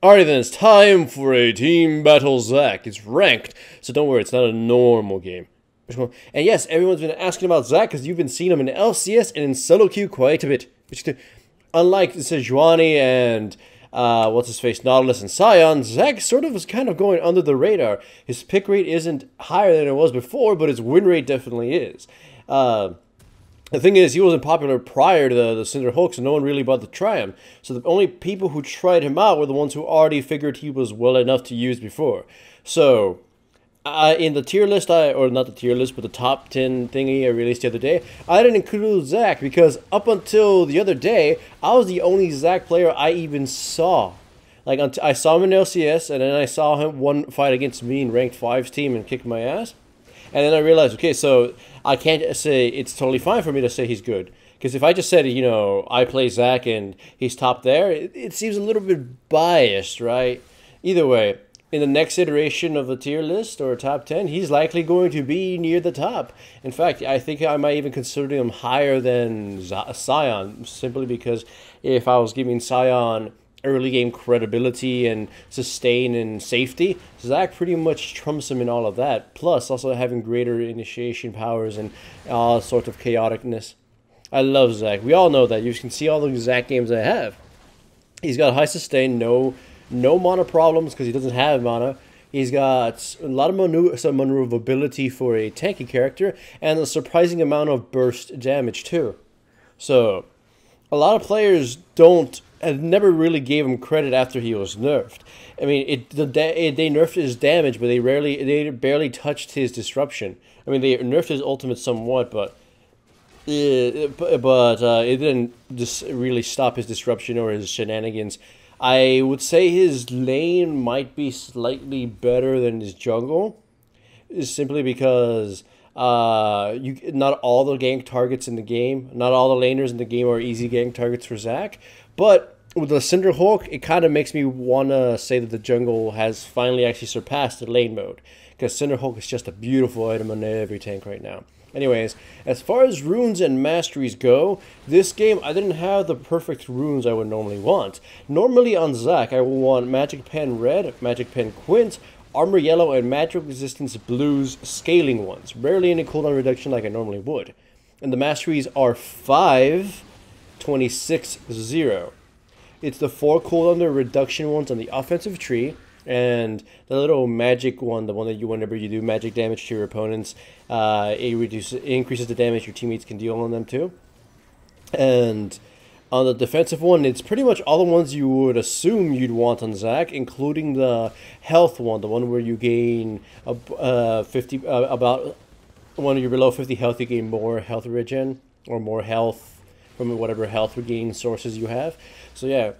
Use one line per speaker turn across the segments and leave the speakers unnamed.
Alright then, it's time for a team battle Zach. It's ranked, so don't worry, it's not a normal game. And yes, everyone's been asking about Zach because you've been seeing him in LCS and in solo queue quite a bit. Unlike Sejuani and what's-his-face, Nautilus and Sion, Zach sort of was kind of going under the radar. His pick rate isn't higher than it was before, but his win rate definitely is. The thing is, he wasn't popular prior to the Cinderhulk, so no one really bothered to try him. So the only people who tried him out were the ones who already figured he was well enough to use before. So, in the tier list, or not the tier list, but the top 10 thingy I released the other day, I didn't include Zach because up until the other day, I was the only Zach player I even saw. Like, I saw him in LCS, and then I saw him one fight against me in ranked 5's team and kicked my ass. And then I realized, okay, so I can't say it's totally fine for me to say he's good. Because if I just said, you know, I play Zach and he's top there, it seems a little bit biased, right? Either way, in the next iteration of the tier list or top 10, he's likely going to be near the top. In fact, I think I might even consider him higher than Sion, simply because if I was giving Sion early game credibility and sustain and safety, Zach pretty much trumps him in all of that, plus also having greater initiation powers and all sorts of chaoticness. I love Zach. We all know that. You can see all the Zach games I have. He's got high sustain, no mana problems because he doesn't have mana. He's got a lot of maneuverability for a tanky character and a surprising amount of burst damage too. So a lot of players never really gave him credit after he was nerfed. I mean, they nerfed his damage, but they barely touched his disruption. I mean, they nerfed his ultimate somewhat, but it didn't just really stop his disruption or his shenanigans. I would say his lane might be slightly better than his jungle, simply because not all the gank targets in the game, not all the laners in the game are easy gank targets for Zach. But with the Cinderhulk, it kind of makes me want to say that the jungle has finally actually surpassed the lane mode. Because Cinderhulk is just a beautiful item on every tank right now. Anyways, as far as runes and masteries go, this game I didn't have the perfect runes I would normally want. Normally on Zach, I will want Magic Pen Red, Magic Pen Quint, Armor Yellow, and Magic Resistance Blues scaling ones. Rarely any cooldown reduction like I normally would. And the masteries are 5, 26, 0. It's the 4 cooldown reduction ones on the offensive tree, and the little magic one, the one that whenever you do magic damage to your opponents, it increases the damage your teammates can deal on them too. And on the defensive one, it's pretty much all the ones you would assume you'd want on Zach, including the health one, the one where you gain about when you're below 50 health, you gain more health regen or more health from whatever health regain sources you have. So yeah,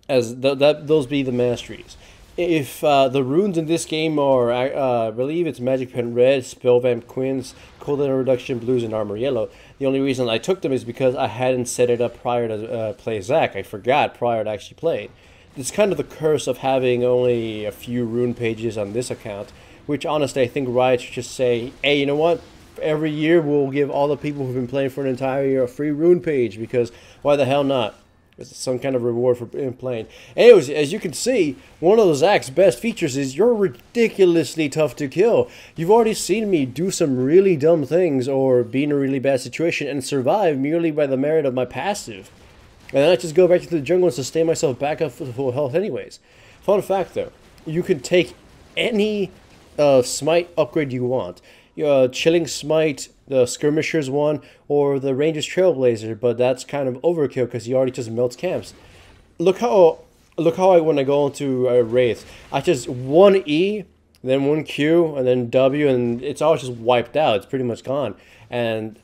as those be the masteries. If the runes in this game are, I believe it's Magic Pen Red, Spellvamp Quints, Cooldown Reduction Blues, and Armor Yellow. The only reason I took them is because I hadn't set it up prior to play Zach. I forgot prior to actually playing. It's kind of the curse of having only a few rune pages on this account, which honestly I think Riot should just say, hey, you know what? Every year we'll give all the people who've been playing for an entire year a free rune page, because why the hell not? It's some kind of reward for playing. Anyways, as you can see, one of Zach's best features is you're ridiculously tough to kill. You've already seen me do some really dumb things or be in a really bad situation and survive merely by the merit of my passive. And then I just go back to the jungle and sustain myself back up to full health anyways. Fun fact though, you can take any smite upgrade you want. Chilling Smite, the Skirmishers one, or the Ranger's Trailblazer, but that's kind of overkill because he already just melts camps. Look how when I go into a Wraith, I just 1 E, then 1 Q, and then W, and it's all just wiped out. It's pretty much gone. And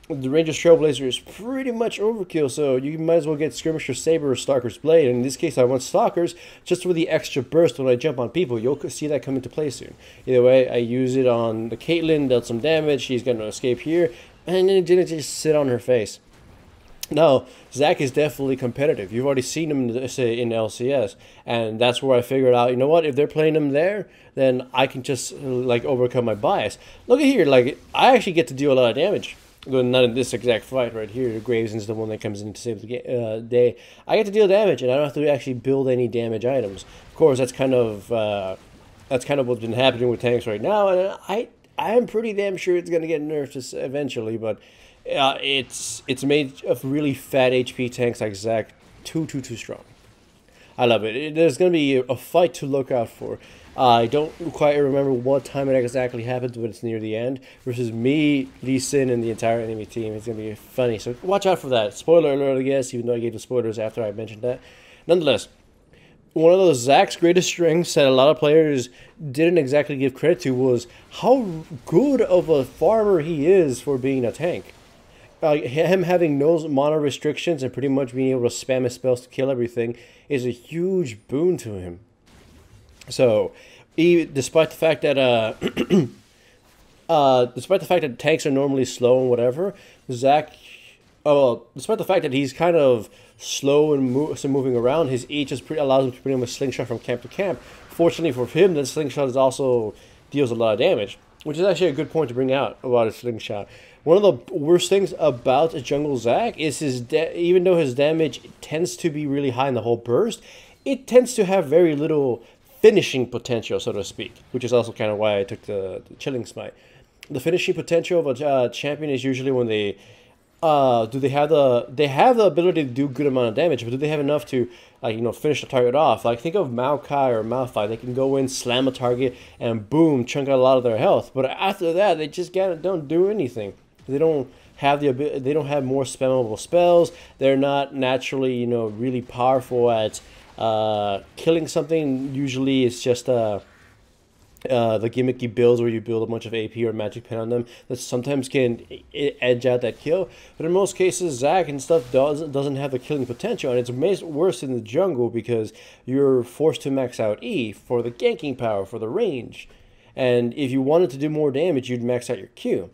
the Ranger's Trailblazer is pretty much overkill, so you might as well get Skirmisher Saber or Stalker's Blade. In this case, I want Stalkers just for the extra burst when I jump on people. You'll see that come into play soon. Either way, I use it on the Caitlyn, dealt some damage, she's going to escape here, and then it didn't just sit on her face. Now, Zach is definitely competitive. You've already seen him in LCS, and that's where I figured out, you know what, if they're playing him there, then I can just, like, overcome my bias. Look at here, like, I actually get to deal a lot of damage. Well, not in this exact fight right here. Graveson's the one that comes in to save the day. I get to deal damage, and I don't have to actually build any damage items. Of course, that's kind of what's been happening with tanks right now, and I'm pretty damn sure it's gonna get nerfed eventually. But it's made of really fat HP tanks like Zac too strong. I love it. There's gonna be a fight to look out for. I don't quite remember what time it exactly happens, but it's near the end. Versus me, Lee Sin, and the entire enemy team. It's going to be funny, so watch out for that. Spoiler alert, I guess, even though I gave the spoilers after I mentioned that. Nonetheless, one of those Zac's greatest strengths that a lot of players didn't exactly give credit to was how good of a farmer he is for being a tank. Him having no mana restrictions and pretty much being able to spam his spells to kill everything is a huge boon to him. So, despite the fact that tanks are normally slow and whatever, Zac, despite the fact that he's kind of slow and moving around, his E just allows him to pretty much slingshot from camp to camp. Fortunately for him, the slingshot is also deals a lot of damage, which is actually a good point to bring out about his slingshot. One of the worst things about Jungle Zac is even though his damage tends to be really high in the whole burst, it tends to have very little finishing potential, so to speak, which is also kind of why I took the Chilling Smite. The finishing potential of a champion is usually when they have the ability to do good amount of damage, but do they have enough to finish the target off? Like think of Maokai or Malphite. They can go in, slam a target, and boom, chunk out a lot of their health. But after that, they just don't do anything. They don't have they don't have more spammable spells. They're not naturally really powerful at killing something. Usually it's just the gimmicky builds where you build a bunch of AP or magic pen on them that sometimes can edge out that kill. But in most cases, Zac and stuff doesn't have the killing potential, and it's worse in the jungle because you're forced to max out E for the ganking power, for the range. And if you wanted to do more damage, you'd max out your Q.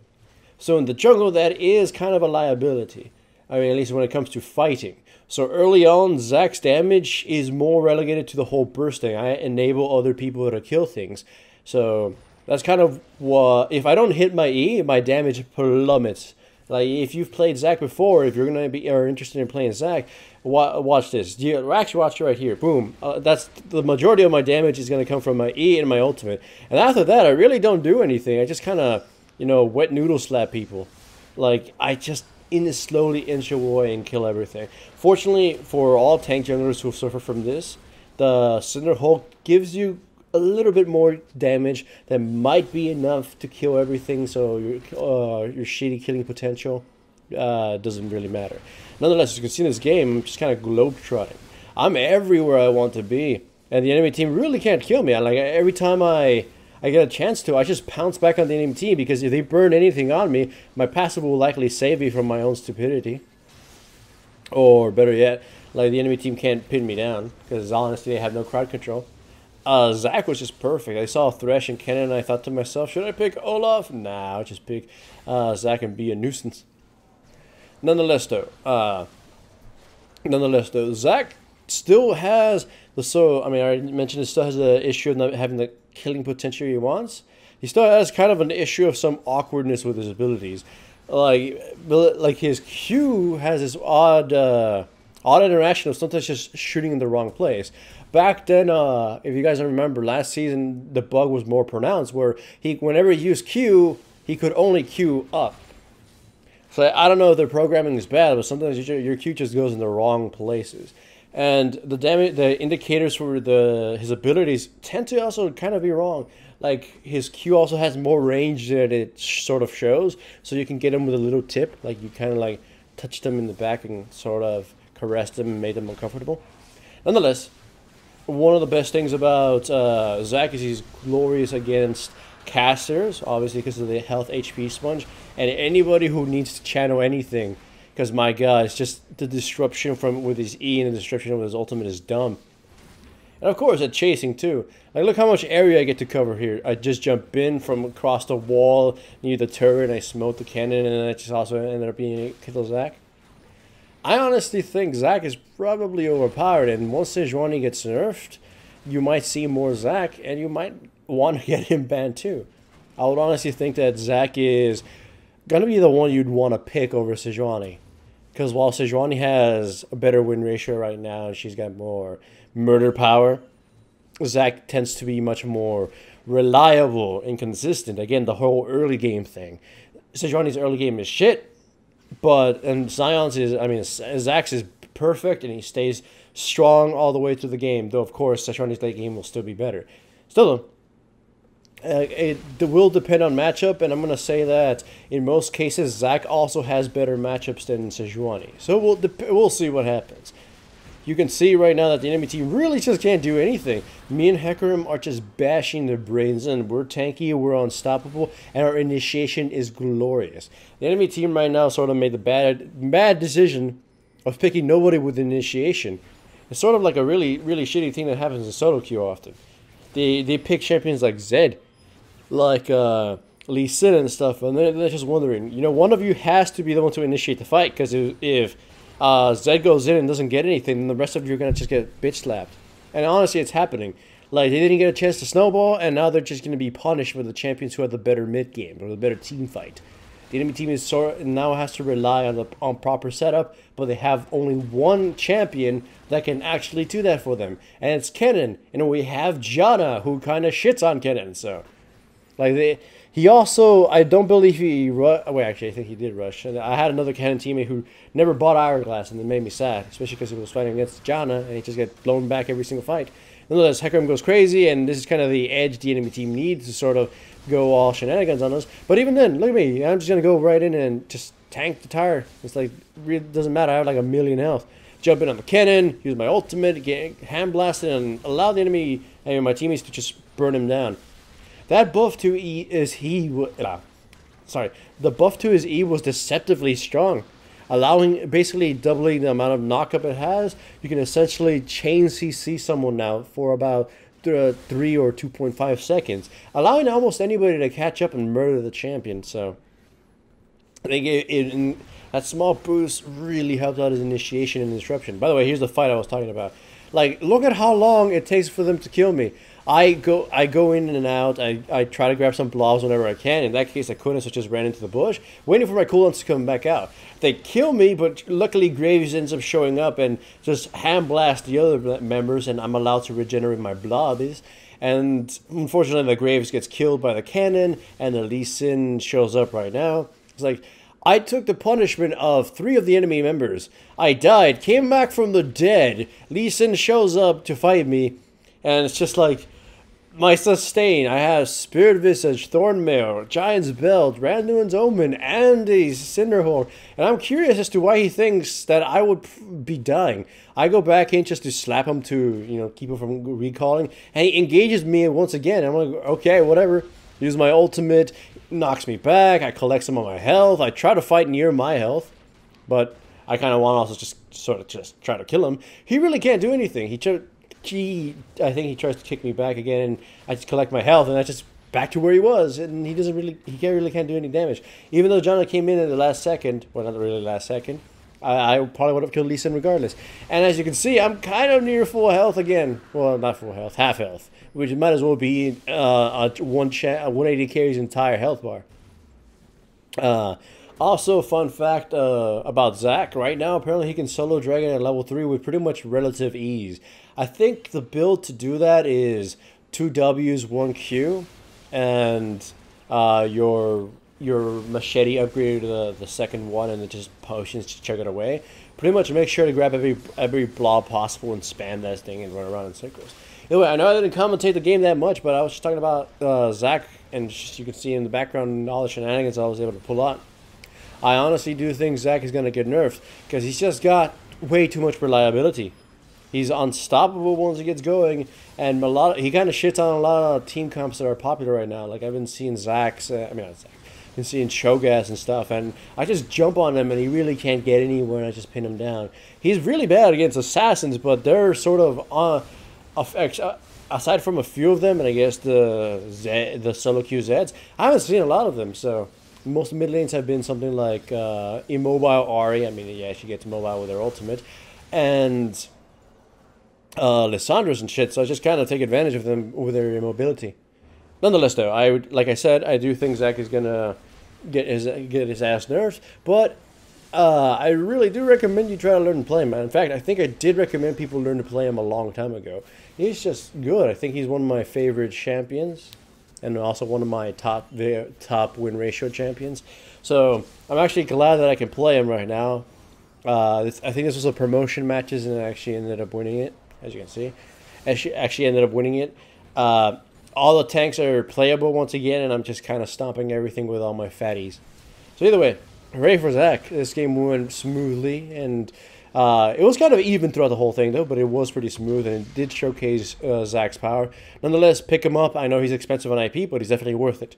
So in the jungle, that is kind of a liability. I mean, at least when it comes to fighting. So early on, Zac's damage is more relegated to the whole bursting. I enable other people to kill things. So that's kind of what, if I don't hit my E, my damage plummets. Like if you've played Zac before, if you're gonna be interested in playing Zac, watch this. Actually, watch it right here. Boom. That's the majority of my damage is gonna come from my E and my ultimate. And after that, I really don't do anything. I just kind of, wet noodle slap people. Like I just slowly inch away and kill everything. Fortunately for all tank junglers who suffer from this, the Cinderhulk gives you a little bit more damage that might be enough to kill everything, so your shitty killing potential doesn't really matter. Nonetheless, as you can see in this game, I'm just kind of globetrotting. I'm everywhere I want to be, and the enemy team really can't kill me. Every time I get a chance to, I just pounce back on the enemy team, because if they burn anything on me, my passive will likely save me from my own stupidity. Or better yet, like the enemy team can't pin me down, because honestly they have no crowd control. Zac was just perfect. I saw Thresh and Kennen and I thought to myself, should I pick Olaf? Nah, I'll just pick Zac and be a nuisance. Nonetheless though, Zac still has I mentioned it still has the issue of not having the killing potential he wants. He still has kind of an issue of some awkwardness with his abilities. Like his Q has this odd interaction of sometimes just shooting in the wrong place. Back then, if you guys remember, last season the bug was more pronounced, where whenever he used Q, he could only Q up. So I don't know if their programming is bad, but sometimes your Q just goes in the wrong places. And the indicators for his abilities tend to also kind of be wrong. Like his Q also has more range than it sort of shows, so you can get him with a little tip, like you kind of like touch them in the back and sort of caress them and make them uncomfortable. Nonetheless, one of the best things about Zac is he's glorious against casters, obviously because of the health HP sponge, and anybody who needs to channel anything. Because my god, it's just the disruption with his E and the disruption of his ultimate is dumb. And of course, at chasing too. Like, look how much area I get to cover here. I just jump in from across the wall near the turret, and I smote the cannon, and I just also ended up being a kill Zac. I honestly think Zac is probably overpowered, and once Sejuani gets nerfed, you might see more Zac, and you might want to get him banned too. I would honestly think that Zac is gonna be the one you'd want to pick over Sejuani. Because while Sejuani has a better win ratio right now, she's got more murder power, Zac tends to be much more reliable and consistent. Again, the whole early game thing. Sejuani's early game is shit, and Zion's is, I mean, Zac's is perfect, and he stays strong all the way through the game. Though, of course, Sejuani's late game will still be better. Still, though, it will depend on matchup, and I'm going to say that in most cases, Zac also has better matchups than Sejuani. So we'll see what happens. You can see right now that the enemy team really just can't do anything. Me and Hecarim are just bashing their brains in. We're tanky, we're unstoppable, and our initiation is glorious. The enemy team right now sort of made the bad decision of picking nobody with initiation. It's sort of like a really shitty thing that happens in solo queue often. They pick champions like Zed, like Lee Sin and stuff, and they're just wondering, you know, one of you has to be the one to initiate the fight, because if Zed goes in and doesn't get anything, then the rest of you are going to just get bitch slapped. And honestly, it's happening. Like, they didn't get a chance to snowball, and now they're just going to be punished with the champions who have the better mid game, or the better team fight. The enemy team is now has to rely on proper setup, but they have only one champion that can actually do that for them. And it's Kennen. And we have Janna, who kind of shits on Kennen, so... Like, he also, I don't believe he wait, actually, I think he did rush. And I had another Kennen teammate who never bought Hourglass, and it made me sad, especially because he was fighting against Janna, and he just get blown back every single fight. Nonetheless, Hecarim goes crazy, and this is kind of the edge the enemy team needs to sort of go all shenanigans on us. But even then, look at me, I'm just going to go right in and just tank the tire. It's like, really doesn't matter, I have like 1,000,000 health. Jump in on the Kennen, use my ultimate, get hand blasted, and allow the enemy, my teammates to just burn him down. That buff to E is the buff to his E was deceptively strong, allowing basically doubling the amount of knockup it has. You can essentially chain CC someone now for about 3 or 2.5 seconds, allowing almost anybody to catch up and murder the champion. So I think that small boost really helped out his initiation and disruption. By the way, here's the fight I was talking about. Like, look at how long it takes for them to kill me. I go in and out. I try to grab some blobs whenever I can. In that case, I couldn't, so I just ran into the bush, waiting for my cooldowns to come back out. They kill me, but luckily Graves ends up showing up and just hand blast the other members, and I'm allowed to regenerate my blobs. And unfortunately, the Graves gets killed by the cannon, and the Lee Sin shows up right now. It's like, I took the punishment of 3 of the enemy members. I died, came back from the dead. Lee Sin shows up to fight me, and it's just like, my sustain, I have Spirit Visage, Thornmail, Giant's Belt, Randuin's Omen, and a Cinderhulk. And I'm curious as to why he thinks that I would be dying. I go back in just to slap him to, you know, keep him from recalling. And he engages me once again. I'm like, okay, whatever. Use my ultimate, knocks me back. I collect some of my health. I try to fight near my health. But I kind of want to also just try to kill him. He really can't do anything. I think he tries to kick me back again, and I just collect my health, and I just back to where he was, and he can't do any damage. Even though Janna came in at the last second, well, not really last second, I probably would have killed Lee Sin regardless. And as you can see, I'm kind of near full health again. Well, not full health, half health, which might as well be 180 carries entire health bar. Also, fun fact about Zac, right now, apparently he can solo Dragon at level 3 with pretty much relative ease. I think the build to do that is 2 Ws, 1 Q, and your machete upgraded to the second one, and then just potions to chug it away. Pretty much make sure to grab every blob possible and spam that thing and run around in circles. Anyway, I know I didn't commentate the game that much, but I was just talking about Zac, and just, you can see in the background all the shenanigans I was able to pull out. I honestly do think Zac is going to get nerfed, because he's just got way too much reliability. He's unstoppable once he gets going, and he kind of shits on a lot of team comps that are popular right now. Like, I've been seeing I've been seeing Cho'Gath and stuff, and I just jump on him, and he really can't get anywhere, and I just pin him down. He's really bad against assassins, but they're sort of aside from a few of them, and I guess the solo queue Zeds, I haven't seen a lot of them. So most mid lanes have been something like immobile Ahri. I mean, yeah, she gets mobile with her ultimate, and Lissandras and shit, so I just kind of take advantage of them with their immobility. Nonetheless, though, like I said, I do think Zac is gonna get his ass nerfed. But I really do recommend you try to learn to play him. In fact, I think I did recommend people learn to play him a long time ago. He's just good. I think he's one of my favorite champions, and also one of my top win ratio champions. So I'm actually glad that I can play him right now. I think this was a promotion matches, and I actually ended up winning it, as you can see. Actually ended up winning it. All the tanks are playable once again, and I'm just kind of stomping everything with all my fatties. So either way, hooray for Zach. This game went smoothly, and it was kind of even throughout the whole thing, though, but it was pretty smooth, and it did showcase Zach's power. Nonetheless, pick him up. I know he's expensive on IP, but he's definitely worth it.